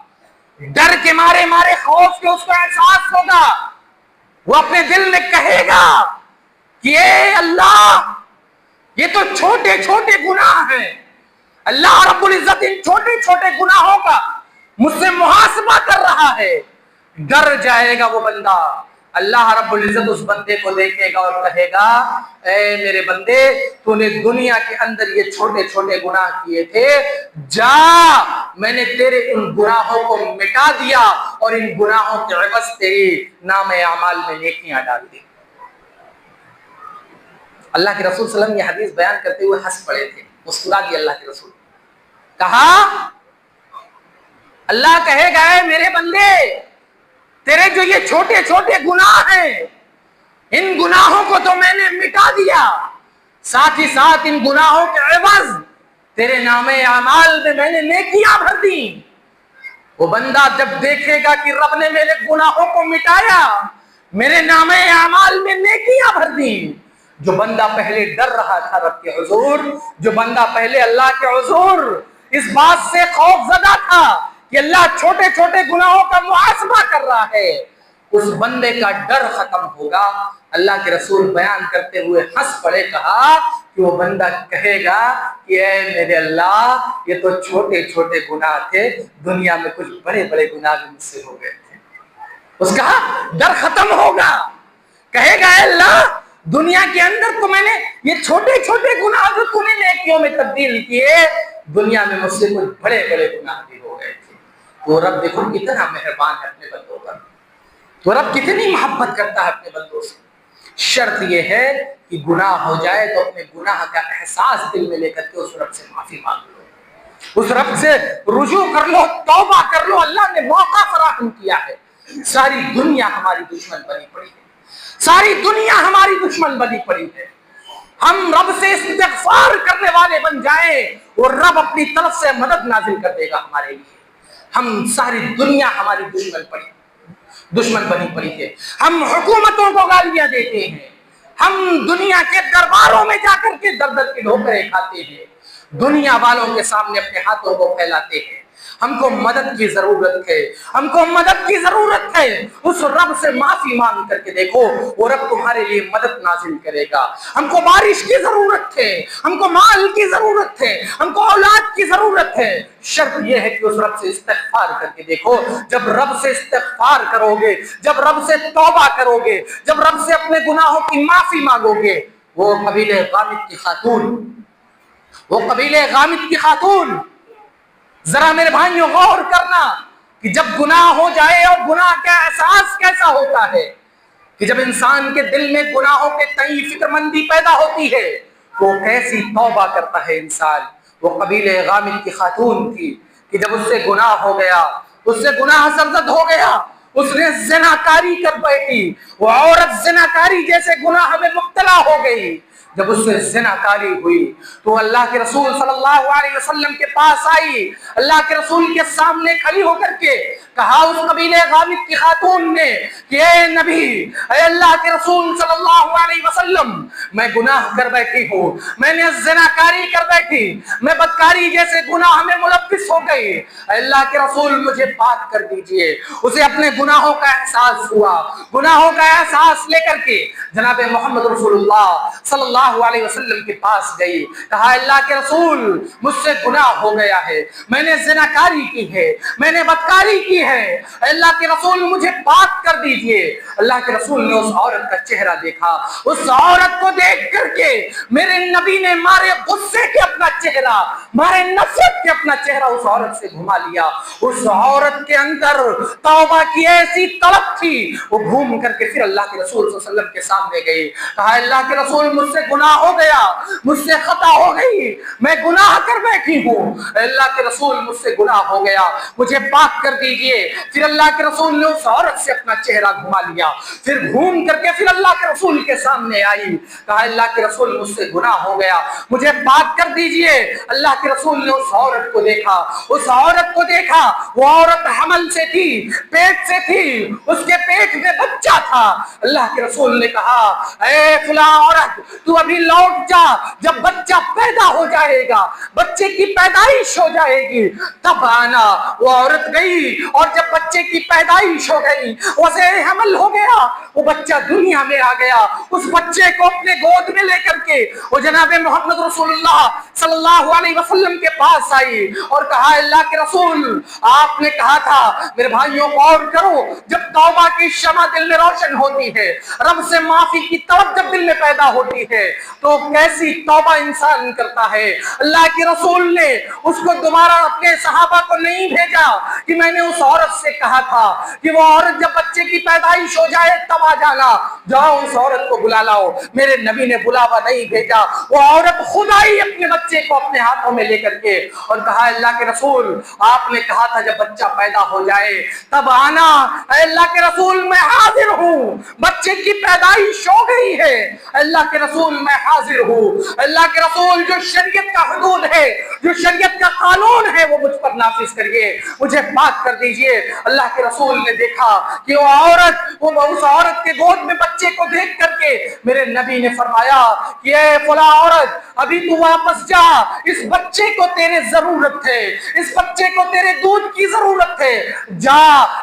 ڈر کے مارے مارے خوف کے اس کو احساس ہوگا. وہ اپنے دل میں کہے گا کہ اے اللہ یہ تو چھوٹے چھوٹے گناہ ہیں, اللہ رب العزت ان چھوٹے چھوٹے گناہوں کا مجھ سے محاسبہ کر رہا ہے. ڈر جائے گا وہ بندہ. اللہ رب العزت اس بندے کو دیکھے گا اور کہے گا اے میرے بندے تو نے دنیا کے اندر یہ چھوٹے چھوٹے گناہ کیے تھے, جا میں نے تیرے ان گناہوں کو مٹا دیا اور ان گناہوں کے عوض تیری نام اعمال میں نیکیاں ڈال دی. اللہ کے رسول صلی اللہ علیہ وسلم یہ حدیث بیان کرتے ہوئے ہنس پڑے تھے, مسکرا دیا اللہ کے رسول. کہا اللہ کہے گا اے میرے بندے تیرے جو یہ چھوٹے چھوٹے گناہ ہیں ان گناہوں کو تو میں نے مٹا دیا, ساتھ ہی ساتھ ان گناہوں کے عوض تیرے نام اعمال میں نے نیکیاں بھر دی. وہ بندہ جب دیکھے گا کہ رب نے میرے گناہوں کو مٹایا, میرے نام اعمال میں نیکیاں بھر دی, جو بندہ پہلے ڈر رہا تھا رب کے حضور, جو بندہ پہلے اللہ کے حضور اس بات سے خوف زدہ تھا کہ اللہ چھوٹے چھوٹے گناہوں کا محاسبہ کر رہا ہے, اس بندے کا ڈر ختم ہوگا. اللہ کے رسول بیان کرتے ہوئے ہنس پڑے, کہا کہ وہ بندہ کہے گا کہ اے میرے اللہ یہ تو چھوٹے چھوٹے گناہ تھے, دنیا میں کچھ بڑے بڑے گناہ بھی مجھ سے ہو گئے تھے. اس کا ڈر ختم ہوگا, کہے گا اے اللہ دنیا کے اندر تو میں نے یہ چھوٹے چھوٹے گناہ جو تو نے نیکیوں میں تبدیل کیے, دنیا میں مجھ سے کچھ بڑے بڑے گناہ بھی ہو گئے تھے. تو رب دیکھو کتنا مہربان ہے اپنے بندوں پر, تو رب کتنی محبت کرتا ہے اپنے بندوں سے. شرط یہ ہے کہ گناہ ہو جائے تو اپنے گناہ کا احساس دل میں لے کر کے اس رب سے معافی مانگ لو, اس رب سے رجوع کر لو, توبہ کر لو. اللہ نے موقع فراہم کیا ہے. ساری دنیا ہماری دشمن بنی پڑی ہے, ساری دنیا ہماری دشمن بنی پڑی ہے. ہم رب سے استغفار کرنے والے بن جائیں اور رب اپنی طرف سے مدد نازل کر دے گا ہمارے لیے. ہم ساری دنیا ہماری دشمن بنی پڑی ہے. ہم حکومتوں کو گالیاں دیتے ہیں, ہم دنیا کے درباروں میں جا کر کے در در کے ڈھوکرے کھاتے ہیں, دنیا والوں کے سامنے اپنے ہاتھوں کو پھیلاتے ہیں. ہم کو مدد کی ضرورت ہے, ہم کو مدد کی ضرورت ہے. اس رب سے معافی مانگ کر کے دیکھو, وہ رب تمہارے لیے مدد نازل کرے گا. ہم کو بارش کی ضرورت ہے, ہم کو مال کی ضرورت ہے, ہم کو اولاد کی ضرورت ہے. شرط یہ ہے کہ اس رب سے استغفار کر کے دیکھو. جب رب سے استغفار کرو گے, جب رب سے توبہ کرو گے, جب رب سے اپنے گناہوں کی معافی مانگو گے, وہ قبیلہ غامد کی خاتون, وہ قبیلہ غامد کی خاتون, ذرا میرے بھائیوں غور کرنا کہ جب گناہ ہو جائے اور گناہ کا احساس کیسا ہوتا ہے, کہ جب انسان کے دل میں گناہوں کے تئیں فکر مندی پیدا ہوتی ہے تو کیسی توبہ کرتا ہے انسان. وہ قبیلہ غامد کی خاتون تھی کہ جب اس سے گناہ ہو گیا, اس سے گناہ سرزد ہو گیا, اس نے زناکاری کر بیٹھی. وہ عورت زناکاری جیسے گناہ میں مبتلا ہو گئی. جب اس سے زنا کاری ہوئی تو اللہ کے رسول صلی اللہ علیہ وسلم کے پاس آئی، اللہ کے رسول کے سامنے کھڑی ہو کر کے کہا اس قبیلے غالب کی خاتون نے کہ اے نبی، اے اللہ کے رسول صلی اللہ علیہ وسلم، میں گناہ کر بیٹھی ہوں، میں نے زنا کاری کر بیٹھی، میں بدکاری جیسے گناہ میں ملوث ہو گئی، اے اللہ کے رسول مجھے پاک کر دیجئے۔ اسے اپنے گناہوں کا احساس ہوا، گناہوں کا احساس لے کر کے جناب محمد رسول اللہ صلی اللہ علیہ وسلم کے پاس گئی، کہا اللہ کے رسول مجھ سے گناہ ہو گیا ہے، میں نے زناکاری کی ہے، میں نے بدکاری کی ہے، اللہ کے رسول مجھے پاک کر دیجئے۔ اللہ کے رسول نے اس عورت کا چہرہ دیکھا، اس عورت کو دیکھ کر کے میرے نبی نے مارے غصے کے اپنا چہرہ، مارے نفرت کے اپنا چہرہ اس عورت سے گھما لیا۔ اس عورت کے اندر توبہ کی ایسی طلب تھی، وہ گھوم کر کے پھر اللہ کے رسول صلی اللہ علیہ وسلم کے سامنے گئی، کہا اللہ کے رسول مجھ سے گناہ ہو گیا، مجھ سے خطا ہو گئی، میں گناہ کر بیٹھی ہوں، اللہ کے رسول مجھ سے گناہ ہو گیا، مجھے پاک کر دیجئے۔ پھر اللہ کے رسول نے اس عورت سے اپنا چہرہ گھما لیا، پھر گھوم کر کے پھر اللہ کے رسول کے سامنے آئی، کہا اللہ کے رسول مجھ سے گناہ ہو گیا، مجھے پاک کر دیجئے۔ اللہ کے رسول نے اس عورت کو دیکھا، اس عورت کو دیکھا، وہ عورت حمل سے تھی، پیٹ سے تھی، اس کے پیٹ میں بچہ تھا۔ اللہ کے رسول نے کہا اے فلاں عورت تو ابھی لوٹ جا، جب بچہ پیدا ہو جائے گا، بچے کی پیدائش ہو جائے گی تب آنا۔ وہ عورت گئی اور جب بچے کی پیدائش ہو گئی، وہ زیر حمل ہو گیا، وہ بچہ دنیا میں آ گیا، اس بچے کو اپنے گود میں لے کر کے وہ جناب محمد رسول اللہ صلی اللہ علیہ وسلم کے پاس آئی اور کہا اللہ کے رسول آپ نے کہا تھا، میرے بھائیوں غور کرو، جب توبہ کی شمع دل میں روشن ہوتی ہے، رب سے معافی کی طلب جب دل میں پیدا ہوتی ہے تو کیسی توبہ انسان کرتا ہے۔ اللہ کے رسول نے اس کو دوبارہ اپنے صحابہ کو نہیں بھیجا کہ میں نے اس عورت سے کہا تھا کہ وہ عورت جب بچے کی پیدائش ہو جائے تب آ جانا، جاؤ اس عورت کو بلا لاؤ۔ میرے نبی نے بلاوا نہیں بھیجا، وہ عورت خود آئی اپنے بچے کو اپنے ہاتھوں میں لے کر کے اور کہا اللہ کے رسول آپ نے کہا تھا جب بچہ پیدا ہو جائے تب آنا۔ اے اللہ کے رسول میں حاضر ہوں، بچے کی پیدائش ہو گئی ہے، اللہ کے رسول میں حاضر ہوں۔ اللہ کے رسول جو شریعت کا حدود ہے، جو شریعت کا قانون ہے وہ مجھ پر نافذ کریے، مجھے پاک کر دیجئے۔ اللہ کے رسول نے دیکھا کہ وہ اس عورت کے گود میں بچے کو دیکھ کر کے میرے نبی نے فرمایا کہ اے فلاں عورت ابھی تو واپس جا، اس بچے کو تیرے ضرورت ہے، اس بچے کو تیرے دودھ کی ضرورت ہے، جا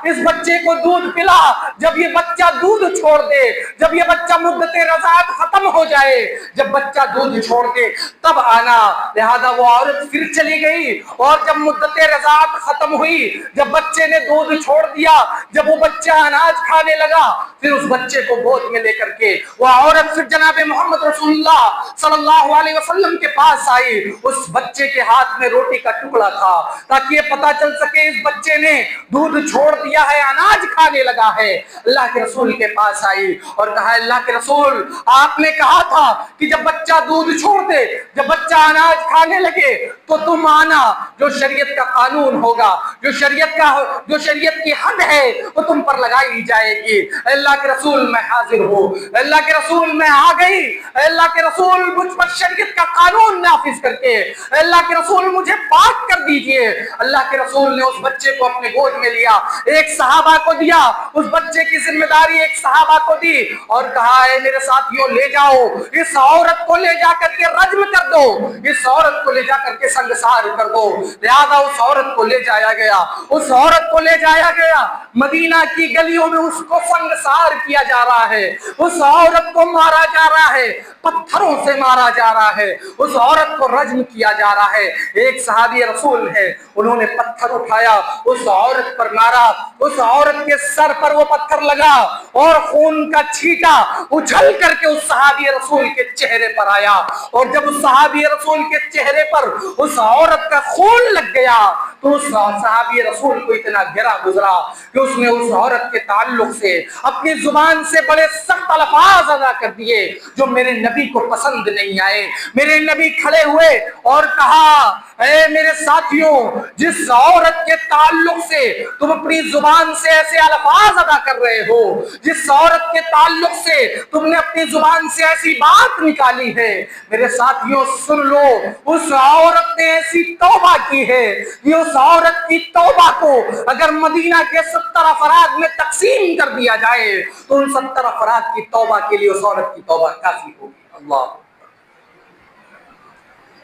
اس بچے کو دودھ پلا، جب یہ بچہ دودھ چھوڑ دے، جب یہ بچہ مدت رضاعت ختم ہو جائے، جب بچہ دودھ چھوڑ دے تب آنا۔ لہذا وہ عورت پھر چلی گئی اور جب مدت رضاعت ختم ہوئی، جب بچے نے دودھ چھوڑ دیا، جب وہ بچہ اناج کھانے لگا، پھر اس بچے کو گود میں لے کر کے وہ عورت پھر جناب محمد رسول اللہ صلی اللہ علیہ وسلم کے پاس آئی۔ اس بچے کے ہاتھ میں روٹی کا ٹکڑا تھا تاکہ یہ پتا چل سکے اس بچے نے دودھ چھوڑ دیا ہے، اناج کھانے لگا ہے۔ اللہ کے رسول کے پاس آئی اور کہا اللہ کے رسول آپ نے کہا تھا کہ جب بچہ دودھ چھوڑ دے، جب بچہ اناج کھانے لگے تو تم آنا، جو شریعت کا قانون ہوگا، جو شریعت کی حد ہے وہ تم پر لگائی جائے گی۔ اللہ کے رسول میں حاضر ہوں، اللہ کے رسول میں آ گئی، اللہ کے رسول مجھ پر شریعت کا قانون نافذ کر کے اللہ کے رسول مجھے پاک کر دیجئے۔ اللہ کے رسول نے اس بچے کو اپنے گود میں لیا، ایک صحابہ کو دیا، اس بچے کی ذمہ داری ایک صحابہ کو دی اور کہا اے میرے ساتھیوں لے جاؤ، اس عورت کو لے جا کر کے رجم کر دو، اس عورت کو لے جا کر کے سنگسار کر دو۔ لہذا اس عورت کو لے جایا گیا، اس عورت کو لے جایا گیا، مدینہ کی گلیوں میں اس کو سنگسار کیا جا رہا ہے، اس عورت کو مارا جا رہا ہے، پتھروں سے مارا جا رہا ہے، اس عورت کو رجم کیا جا رہا ہے۔ ایک صحابی رسول ہے، انہوں نے پتھر اٹھایا، اس عورت پر مارا، اس عورت کے سر پر وہ پتھر لگا اور خون کا چھیٹا اچھل کر کے اس صحابی رسول کے چہرے پر آیا، اور جب اس صحابی رسول کے چہرے پر اس عورت کا خون لگ گیا تو اس صحابی رسول کو اتنا گرا گزرا کہ اس نے اس عورت کے تعلق سے اپنی زبان سے بڑے سخت الفاظ ادا کر دیے جو میرے نبی کو پسند نہیں آئے۔ میرے نبی کھڑے ہوئے اور کہا اے میرے ساتھیوں، جس عورت کے تعلق سے تم اپنی زبان سے ایسے الفاظ ادا کر رہے ہو، جس عورت کے تعلق سے تم نے اپنی زبان سے ایسی بات نکالی ہے، میرے ساتھیوں سن لو، اس عورت نے ایسی توبہ کی ہے کہ اس عورت کی توبہ کو اگر مدینہ کے 70 افراد میں تقسیم کر دیا جائے تو ان 70 افراد کی توبہ کے لیے اس عورت کی توبہ کافی ہوگی۔ اللہ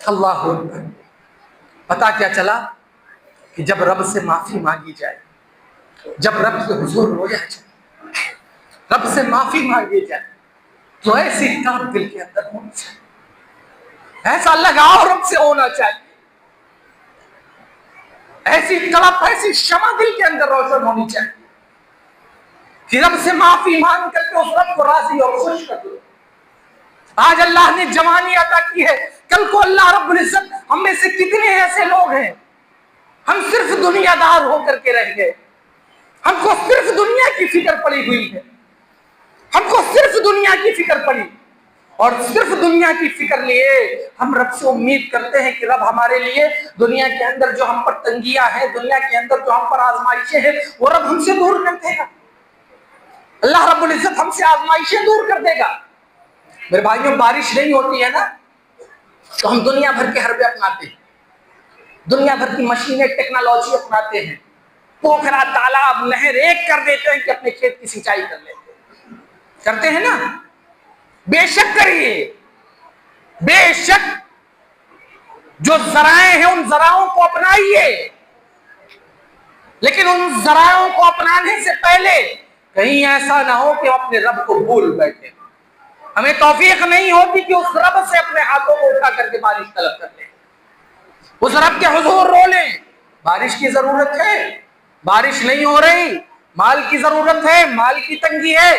اللہ، پتا کیا چلا کہ جب رب سے معافی مانگی جائے، جب رب کے حضور رویا جائے، رب سے معافی مانگی جائے، تو ایسی طرف دل کے اندر ہونی چاہیے، ایسا لگاؤ رب سے ہونا چاہیے، ایسی طرف، ایسی شمع دل کے اندر روشن ہونی چاہیے کہ رب سے معافی مانگ کر کے اس رب کو راضی اور خوش کر دو۔ آج اللہ نے جوانی عطا کی ہے، کل کو اللہ رب العزت ہم میں سے کتنے ایسے لوگ ہیں ہم صرف دنیا دار ہو کر کے رہ گئے، ہم کو صرف دنیا کی فکر پڑی ہوئی ہے، ہم کو صرف دنیا کی فکر پڑی، اور صرف دنیا کی فکر لیے ہم رب سے امید کرتے ہیں کہ رب ہمارے لیے دنیا کے اندر جو ہم پر تنگیاں ہیں، دنیا کے اندر جو ہم پر آزمائشیں ہیں، وہ رب ہم سے دور کر دے گا، اللہ رب العزت ہم سے آزمائشیں دور کر دے گا۔ میرے بھائیوں، بارش نہیں ہوتی ہے نا تو ہم دنیا بھر کے حربے اپناتے ہیں، دنیا بھر کی مشینیں، ٹیکنالوجی اپناتے ہیں، پوکھرا، تالاب، نہر ایک کر دیتے ہیں کہ اپنے کھیت کی سینچائی کر لیتے ہیں، کرتے ہیں نا؟ بے شک کریے، بے شک جو ذرائع ہیں ان ذرائعوں کو اپنائیے، لیکن ان ذرائعوں کو اپنانے سے پہلے کہیں ایسا نہ ہو کہ ہم اپنے رب کو بھول بیٹھے، ہمیں توفیق نہیں ہوتی کہ اس رب سے اپنے ہاتھوں کو اٹھا کر کے بارش طلب کر لیں، اس رب کے حضور رو لیں، بارش کی ضرورت ہے، بارش نہیں ہو رہی، مال کی ضرورت ہے، مال کی تنگی ہے،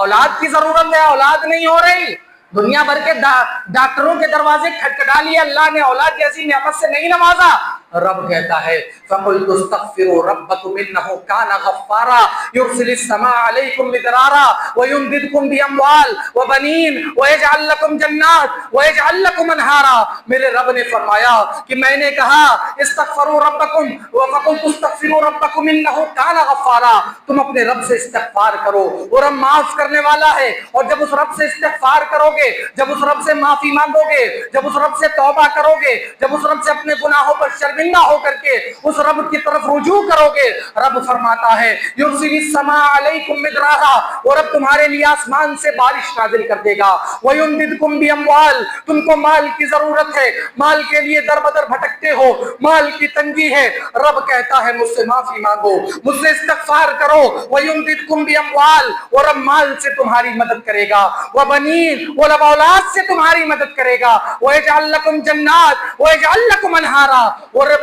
اولاد کی ضرورت ہے، اولاد نہیں ہو رہی، دنیا بھر کے ڈاکٹروں کے دروازے کھٹکھٹا لیے، اللہ نے اولاد جیسی نعمت سے نہیں نوازا، رب کہتا ہے فَقُلْتُ اسْتَغْفِرُوا رَبَّكُمْ إِنَّهُ كَانَ غَفَّارًا يُرْسِلِ السَّمَاءَ عَلَيْكُمْ مِدْرَارًا وَيُمْدِدْكُمْ بِأَمْوَالٍ وَبَنِينَ وَيَجْعَلْ لَكُمْ جَنَّاتٍ وَيَجْعَلْ لَكُمْ أَنْهَارًا۔ میرے رب نے فرمایا کہ میں نے کہا استغفروا ربکم وَقُلْتُ اسْتَغْفِرُوا رَبَّكُمْ إِنَّهُ كَانَ غَفَّارًا، تم اپنے رب سے استغفار کرو، وہ رب معاف کرنے والا ہے، اور جب اس رب سے استغفار کرو گے، جب اس رب سے معافی مانگو گے، جب اس رب سے توبہ کرو گے، جب اس رب سے اپنے گناہوں پر شرمندہ ہو کر کے اس رب کی طرف رجوع کرو گے، رب فرماتا ہے یرسل السماء علیکم مدرارا، وہ رب تمہارے لیے آسمان سے بارش نازل کر دے گا، ویمددکم باموال، تم کو مال کی ضرورت ہے، مال کے لیے در بدر بھٹکتے ہو، مال کی تنگی ہے، رب کہتا ہے مجھ سے معافی مانگو، مجھ سے استغفار کرو، ویمددکم باموال، وہ رب مال سے تمہاری مدد کرے گا، وبنین، وہ رب اولاد سے تمہاری مدد کرے گا، ویجعل لکم جنات ویجعل لکم انہارا، وہ رب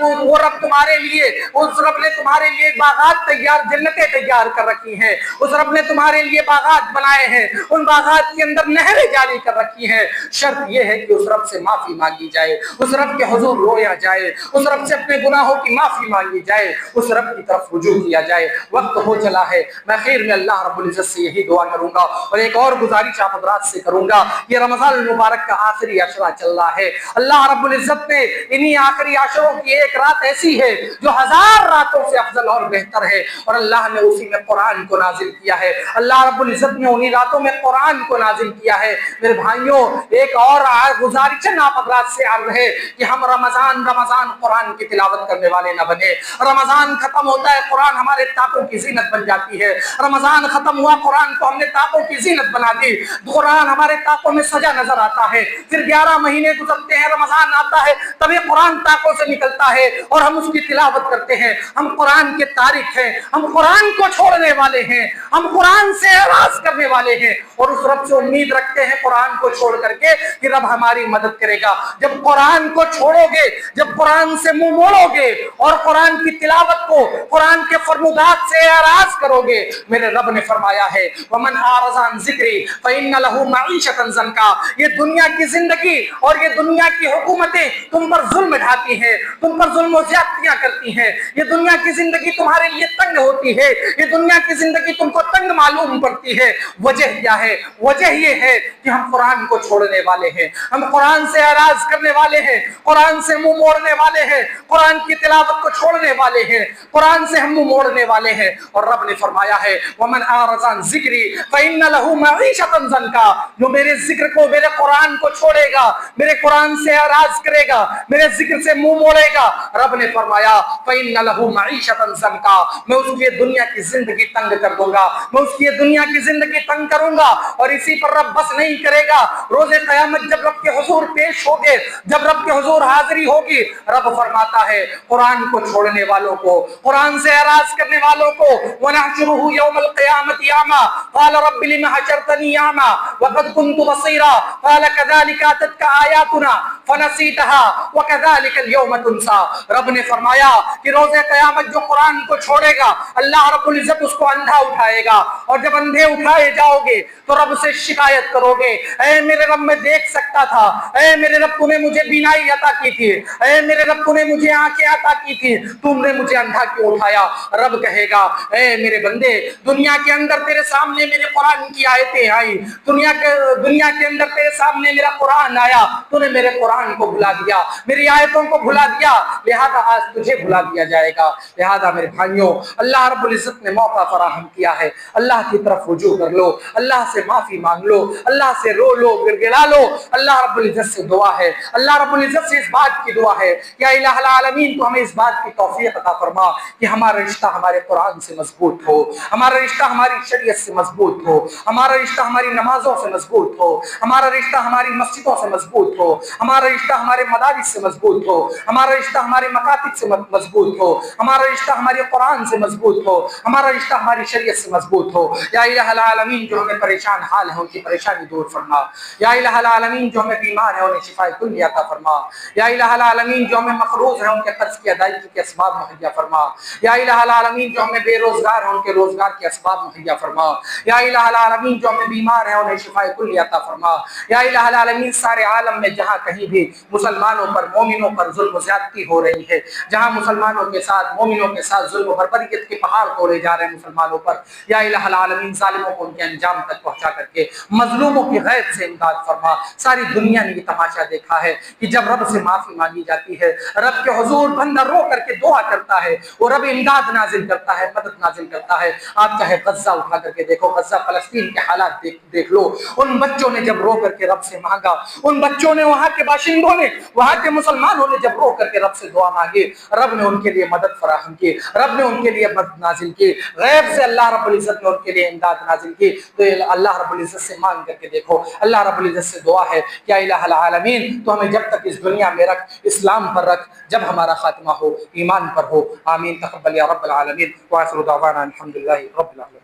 تمہارے لیے، اس رب نے تمہارے لیے باغات تیار، جنتیں تیار کر رکھی ہیں، اس رب نے تمہارے لیے باغات بنائے ہیں، ان باغات کے اندر نہریں جاری کر رکھی ہیں، شرط یہ ہے کہ اس رب سے معافی مانگی جائے، اس رب کے حضور رویا جائے، اس رب سے اپنے گناہوں کی معافی مانگی جائے، اس رب کی طرف رجوع کیا جائے۔ وقت ہو چلا ہے، میں خیر میں اللہ رب العزت سے یہی دعا کروں گا، اور ایک اور گزارش آپ حضرات سے کروں گا، یہ رمضان المبارک کا آخری عشرہ چل رہا ہے، اللہ رب العزت نے انہی آخری عشروں کی ایک رات ایسی ہے جو 1000 راتوں سے افضل اور بہتر ہے، اور اللہ نے اسی میں قرآن کو نازل کیا ہے، اللہ رب العزت نے انہی راتوں میں قرآن کو نازل کیا ہے۔ میرے بھائیوں، ایک اور گزارش آپ حضرات سے عرض ہے کہ ہم رمضان قرآن کی تلاوت کرنے والے نہ بنے، رمضان ختم ہوتا ہے قرآن ہمارے طاقوں کی زینت بن جاتی ہے، رمضان ختم ہوا قرآن کو ہم نے طاقوں کی زینت بنا دی، قرآن ہمارے طاقوں میں سجا نظر آتا ہے، پھر 11 مہینے گزرتے ہیں، رمضان آتا ہے، تب یہ قرآن طاقوں سے نکلتا ہے اور ہم اس کی تلاوت کرتے ہیں، ہم قرآن کے تارک ہیں، ہم قرآن کو چھوڑنے والے ہیں، ہم قرآن سے اعراض کرنے والے ہیں، اور اس رب سے امید رکھتے ہیں قرآن کو چھوڑ کر کے کہ رب ہماری مدد کرے گا۔ جب قرآن کو چھوڑو گے، جب قرآن سے منہ موڑو گے اور قرآن کی تلاوت کو، قرآن کے فرمودات سے اعراض کرو گے، میرے رب نے فرمایا ہے وَمَنْ أَعْرَضَ عَنْ ذِكْرِي فَإِنَّ لَهُ مَعِيشَةً ضَنْكًا، یہ دنیا کی زندگی اور یہ دنیا کی حکومتیں تم پر ظلم ڈھاتی ہیں، تم تم پر ظلم و زیادتیاں کرتی ہیں، یہ دنیا کی زندگی تمہارے لیے تنگ ہوتی ہے، یہ دنیا کی زندگی تم کو تنگ معلوم پڑتی ہے، وجہ کیا ہے؟ وجہ یہ ہے کہ ہم قرآن کو چھوڑنے والے ہیں، ہم قرآن سے اعراض کرنے والے ہیں، قرآن سے منہ موڑنے والے ہیں، قرآن کی تلاوت کو چھوڑنے والے ہیں، قرآن سے ہم منہ موڑنے والے ہیں۔ اور رب نے فرمایا ہے وَمَنْ أَعْرَضَ عَنْ ذِكْرِي فَإِنَّ لَهُ مَعِيشَةً ضَنْكًا، جو میرے ذکر کو، میرے قرآن کو چھوڑے گا، میرے قرآن سے اعراض کرے گا، میرے ذکر سے منہ موڑے گا، رب نے فرمایا فَإِنَّ لَهُ مَعِيشَةً ضَنْكًا، میں اس کی دنیا کی زندگی تنگ کر دوں گا، میں اس کی دنیا کی زندگی تنگ کروں گا۔ اور اسی پر رب بس نہیں کرے گا، روز قیامت جب رب کے حضور پیش ہوگے، جب رب کے حضور حاضری ہوگی، رب فرماتا ہے قرآن کو چھوڑنے والوں کو، قرآن سے اعراض کرنے والوں کو وَنَحْشُرُهُ يَوْمَ الْقِيَامَةِ أَعْمَىٰ قَالَ رَبِّ لِمَ حَشَرْتَنِي أَعْمَىٰ وَقَدْ كُنتُ بَصِيرًا قَالَ كَذَٰلِكَ أَتَتْكَ آيَاتُنَا فَنَسِيتَهَا وَكَذَٰلِكَ الْيَوْمَ تُنسَىٰ۔ رب نے فرمایا کہ روز قیامت جو قرآن کو چھوڑے گا، اللہ رب العزت اس کو اندھا اٹھائے گا، اور جب اندھے اٹھائے جاؤ گے تو رب سے شکایت کرو گے، اے میرے رب میں دیکھ سکتا تھا، اے میرے رب تو نے مجھے بینائی عطا کی تھی، اے میرے رب تو نے مجھے آنکھیں عطا کی تھی، تم نے مجھے اندھا کیوں اٹھایا؟ رب کہے گا اے میرے بندے، دنیا کے اندر تیرے سامنے میرے قرآن کی آیتیں آئیں، دنیا کے اندر تیرے سامنے میرا قرآن آیا، تو نے میرے قرآن کو بھلا دیا، میری آیتوں کو بھلا دیا، لہذا آج تجھے بھلا دیا جائے گا۔ لہذا میرے بھائیوں، اللہ رب العزت نے موقع فراہم کیا ہے، اللہ کی طرف رجوع کر لو، اللہ سے معافی مانگ لو، اللہ سے رو لو، گڑگڑا لو۔ اللہ رب العزت سے دعا ہے، اللہ رب العزت سے اس بات کی دعا ہے کہ اے الہ العالمین تو ہمیں اس بات کی توفیق عطا فرما کہ ہمارا رشتہ ہمارے قرآن سے مضبوط ہو، ہمارا رشتہ ہماری شریعت سے مضبوط ہو، ہمارا رشتہ ہماری نمازوں سے مضبوط ہو، ہمارا رشتہ ہماری مسجدوں سے مضبوط ہو، ہمارا رشتہ ہمارے مدارس سے مضبوط ہو، ہمارا رشتہ ہمارے مکاتب سے مضبوط ہو، ہمارا رشتہ ہمارے قرآن سے مضبوط ہو، ہمارا رشتہ ہماری شریعت سے مضبوط ہو۔ یا الہ العالمین جو ہمیں پریشان حال ہے ان کی پریشانی دور فرما، یا الہ العالمین جو ہمیں بیمار ہے انہیں شفاء کلیہ عطا فرما، یا الہ العالمین جو ہمیں مقروض ہیں ان کے قرض کی ادائیگی کے اسباب مہیا فرما، یا الہ العالمین جو ہمیں بے روزگار ہیں ان کے روزگار کے اسباب مہیا فرما، یا الہ العالمین جو ہمیں بیمار ہیں انہیں شفاء کلیہ عطا فرما، یا الہ العالمین سارے عالم میں جہاں کہیں بھی مسلمانوں پر، مومنوں پر ظلم و زیادتی ہو رہی ہے، جہاں مسلمانوں کے ساتھ، مومنوں کے ساتھ ظلم و بربریت کے پہاڑ توڑے جا رہے ہیں مسلمانوں پر، یا الہ العالمین ظالموں کو ان کے انجام تک پہنچا کر کے مظلوموں کی غیب سے امداد فرما۔ ساری دنیا نے یہ تماشا دیکھا ہے کہ جب رب سے معافی مانگی جاتی ہے، رب کے حضور بندہ رو کر کے دعا کرتا ہے، وہ رب امداد نازل کرتا ہے، مدد نازل کرتا ہے۔ آپ چاہے غزہ اٹھا کر کے دیکھو، غزہ فلسطین کے حالات دیکھ لو، ان بچوں نے جب رو کر کے رب سے مانگا، ان بچوں نے، وہاں کے باشندوں نے، وہاں کے مسلمانوں نے جب رو کر کے رب سے دعا مانگی، رب نے ان کے لیے مدد فراہم کی، رب نے ان کے لیے مدد نازل کی، غیب سے اللہ رب العزت نے ان کے لیے امداد نازل کی۔ تو اللہ رب العزت سے مانگ کر کے دیکھو، اللہ رب العزت سے دعا ہے کہ الہ العالمین تو ہمیں جب تک اس دنیا میں رکھ، اسلام پر رکھ، جب ہمارا خاتمہ ہو ایمان پر ہو۔ آمین، تقبل یا رب العالمین، وآخر دعوانا الحمدللہ رب العالمین۔